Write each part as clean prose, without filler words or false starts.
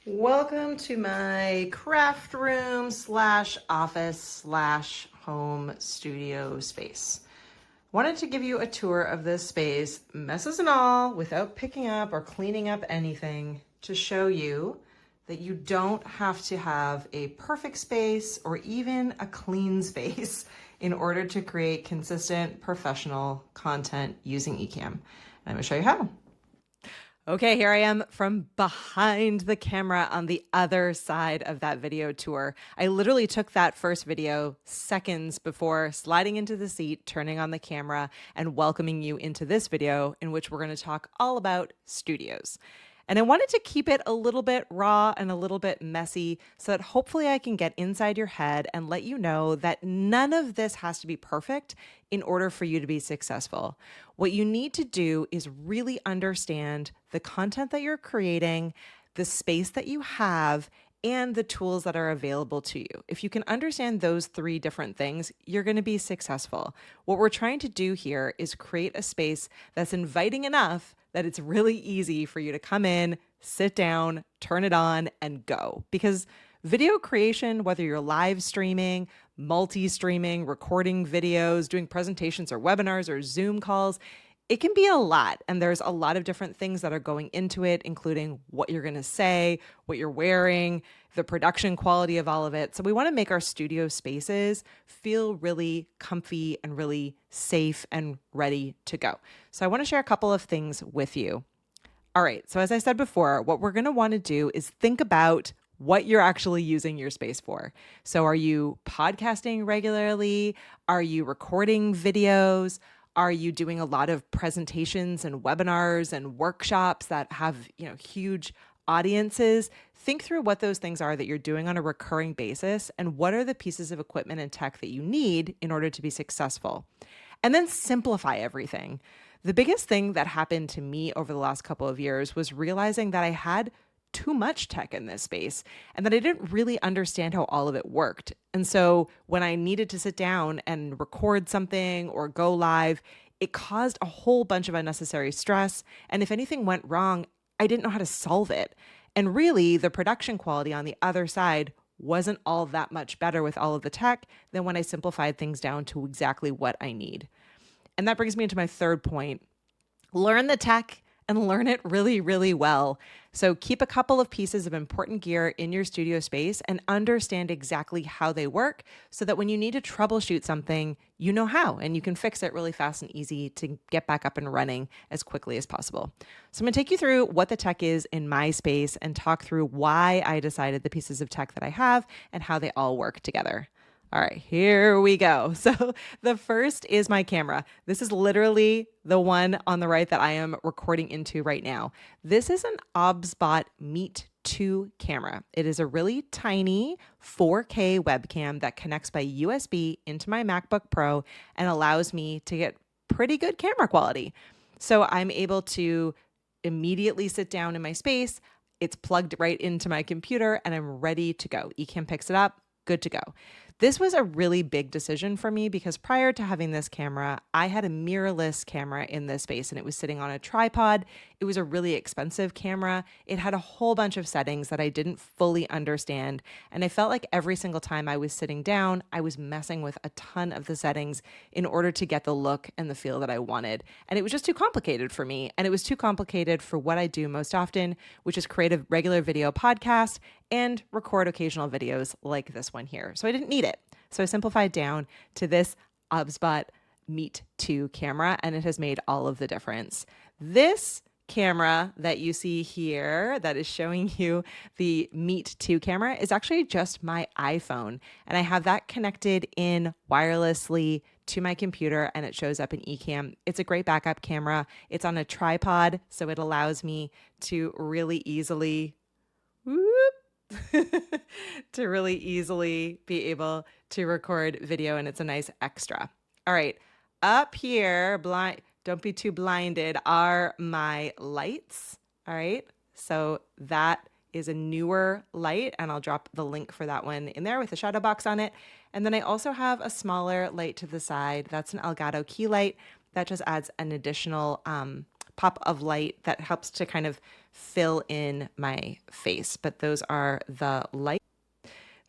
Welcome to my craft room slash office slash home studio space. Wanted to give you a tour of this space, messes and all, without picking up or cleaning up anything, to show you that you don't have to have a perfect space or even a clean space in order to create consistent professional content using Ecamm. And I'm going to show you how. Okay, here I am from behind the camera on the other side of that video tour. I literally took that first video seconds before sliding into the seat, turning on the camera, and welcoming you into this video in which we're going to talk all about studios. And I wanted to keep it a little bit raw and a little bit messy so that hopefully I can get inside your head and let you know that none of this has to be perfect in order for you to be successful. What you need to do is really understand the content that you're creating, the space that you have, and the tools that are available to you. If you can understand those three different things, you're going to be successful. What we're trying to do here is create a space that's inviting enough that it's really easy for you to come in, sit down, turn it on, and go. Because video creation, whether you're live streaming, multi-streaming, recording videos, doing presentations or webinars or Zoom calls, it can be a lot. And there's a lot of different things that are going into it, including what you're going to say, what you're wearing, the production quality of all of it. So we want to make our studio spaces feel really comfy and really safe and ready to go. So I want to share a couple of things with you. All right. So as I said before, what we're going to want to do is think about what you're actually using your space for. So are you podcasting regularly? Are you recording videos? Are you doing a lot of presentations and webinars and workshops that have, huge audiences? Think through what those things are that you're doing on a recurring basis and what are the pieces of equipment and tech that you need in order to be successful. And then simplify everything. The biggest thing that happened to me over the last couple of years was realizing that I had too much tech in this space and that I didn't really understand how all of it worked. And so when I needed to sit down and record something or go live, it caused a whole bunch of unnecessary stress. And if anything went wrong, I didn't know how to solve it. And really, the production quality on the other side wasn't all that much better with all of the tech than when I simplified things down to exactly what I need. And that brings me into my third point. Learn the tech and learn it really, really well. So keep a couple of pieces of important gear in your studio space and understand exactly how they work so that when you need to troubleshoot something, you know how and you can fix it really fast and easy to get back up and running as quickly as possible. So I'm going to take you through what the tech is in my space and talk through why I decided the pieces of tech that I have and how they all work together. All right, here we go. So the first is my camera. This is literally the one on the right that I am recording into right now. This is an OBSBOT Meet 2 camera. It is a really tiny 4K webcam that connects by USB into my MacBook Pro and allows me to get pretty good camera quality. So I'm able to immediately sit down in my space. It's plugged right into my computer and I'm ready to go. Ecamm picks it up, good to go. This was a really big decision for me because prior to having this camera, I had a mirrorless camera in this space and it was sitting on a tripod. It was a really expensive camera. It had a whole bunch of settings that I didn't fully understand. And I felt like every single time I was sitting down, I was messing with a ton of the settings in order to get the look and the feel that I wanted. And it was just too complicated for me. And it was too complicated for what I do most often, which is create a regular video podcast and record occasional videos like this one here. So I didn't need it. So I simplified down to this OBSBOT Meet 2 camera, and it has made all of the difference. This camera that you see here that is showing you the Meet 2 camera is actually just my iPhone, and I have that connected in wirelessly to my computer and it shows up in Ecamm. It's a great backup camera. It's on a tripod, so it allows me to really easily to really easily be able to record video, and it's a nice extra. All right, up here, don't be too blinded, are my lights. All right, so that is a newer light, and I'll drop the link for that one in there with a shadow box on it. And then I also have a smaller light to the side. That's an Elgato key light that just adds an additional pop of light that helps to kind of fill in my face. But those are the light.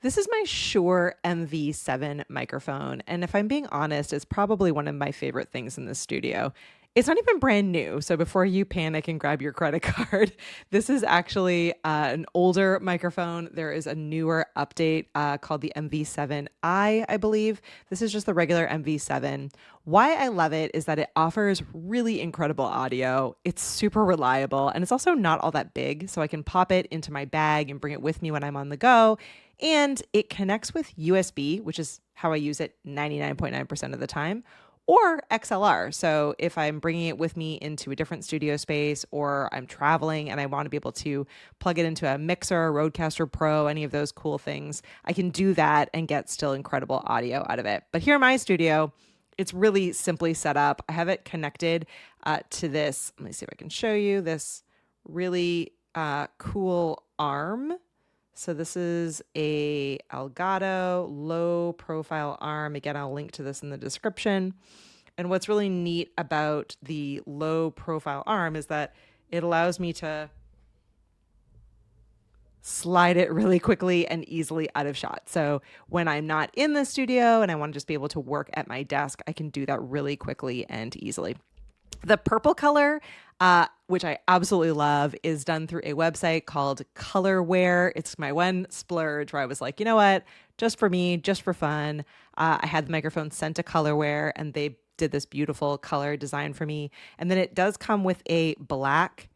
This is my Shure MV7 microphone, and if I'm being honest, it's probably one of my favorite things in the studio. It's not even brand new, so before you panic and grab your credit card, this is actually an older microphone. There is a newer update called the MV7i, I believe. This is just the regular MV7. Why I love it is that it offers really incredible audio. It's super reliable, and it's also not all that big, so I can pop it into my bag and bring it with me when I'm on the go. And it connects with USB, which is how I use it 99.9% of the time, or XLR. So if I'm bringing it with me into a different studio space, or I'm traveling and I want to be able to plug it into a mixer, Rodecaster Pro, any of those cool things, I can do that and get still incredible audio out of it. But here in my studio, it's really simply set up. I have it connected to this. Let me see if I can show you this really cool arm. So this is a Elgato low profile arm. Again, I'll link to this in the description. And what's really neat about the low profile arm is that it allows me to slide it really quickly and easily out of shot. So when I'm not in the studio and I want to just be able to work at my desk, I can do that really quickly and easily. The purple color, which I absolutely love, is done through a website called Colorware. It's my one splurge where I was like, you know what, just for me, just for fun. I had the microphone sent to Colorware and they did this beautiful color design for me. And then it does come with a black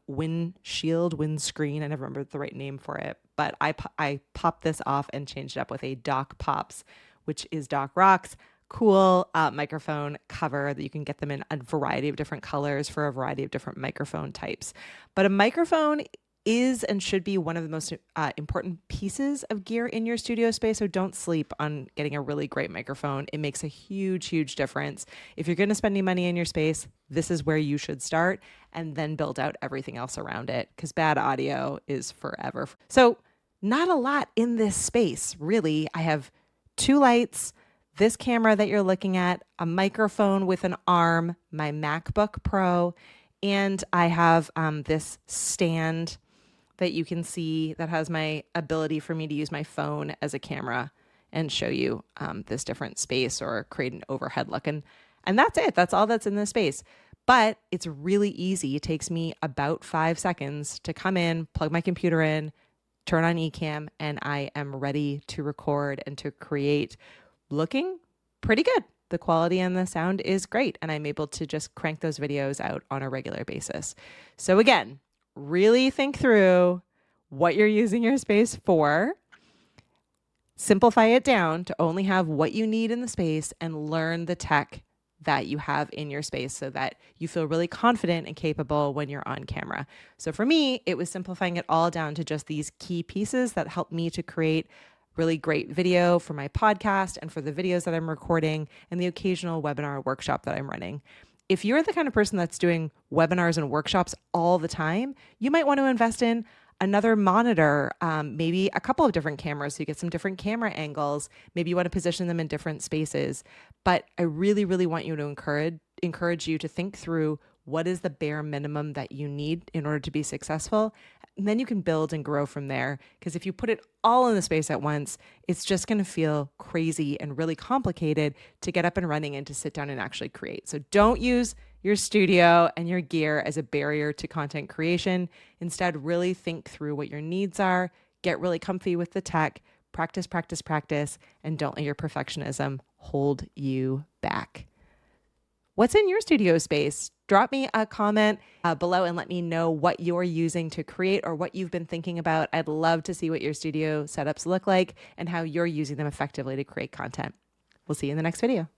windscreen. I never remember the right name for it, but I popped this off and changed it up with a Doc Pops, which is Doc Rocks. Cool microphone cover that you can get them in a variety of different colors for a variety of different microphone types. But a microphone is and should be one of the most important pieces of gear in your studio space. So don't sleep on getting a really great microphone. It makes a huge, huge difference. If you're going to spend any money in your space, this is where you should start and then build out everything else around it, because bad audio is forever. So not a lot in this space, really. I have 2 lights, this camera that you're looking at, a microphone with an arm, my MacBook Pro, and I have this stand that you can see that has my ability for me to use my phone as a camera and show you this different space or create an overhead look. And that's it. That's all that's in this space. But it's really easy. It takes me about 5 seconds to come in, plug my computer in, turn on Ecamm, and I am ready to record and to create looking pretty good. The quality and the sound is great, and I'm able to just crank those videos out on a regular basis. So again, really think through what you're using your space for. Simplify it down to only have what you need in the space and learn the tech that you have in your space so that you feel really confident and capable when you're on camera. So for me, it was simplifying it all down to just these key pieces that help me to create really great video for my podcast and for the videos that I'm recording and the occasional webinar workshop that I'm running. If you're the kind of person that's doing webinars and workshops all the time, you might want to invest in another monitor, maybe a couple of different cameras so you get some different camera angles. Maybe you want to position them in different spaces. But I really, really want you to encourage you to think through what is the bare minimum that you need in order to be successful. And then you can build and grow from there. Because if you put it all in the space at once, it's just going to feel crazy and really complicated to get up and running and to sit down and actually create. So don't use your studio and your gear as a barrier to content creation. Instead, really think through what your needs are, get really comfy with the tech, practice, practice, practice, and don't let your perfectionism hold you back. What's in your studio space? Drop me a comment below and let me know what you're using to create or what you've been thinking about. I'd love to see what your studio setups look like and how you're using them effectively to create content. We'll see you in the next video.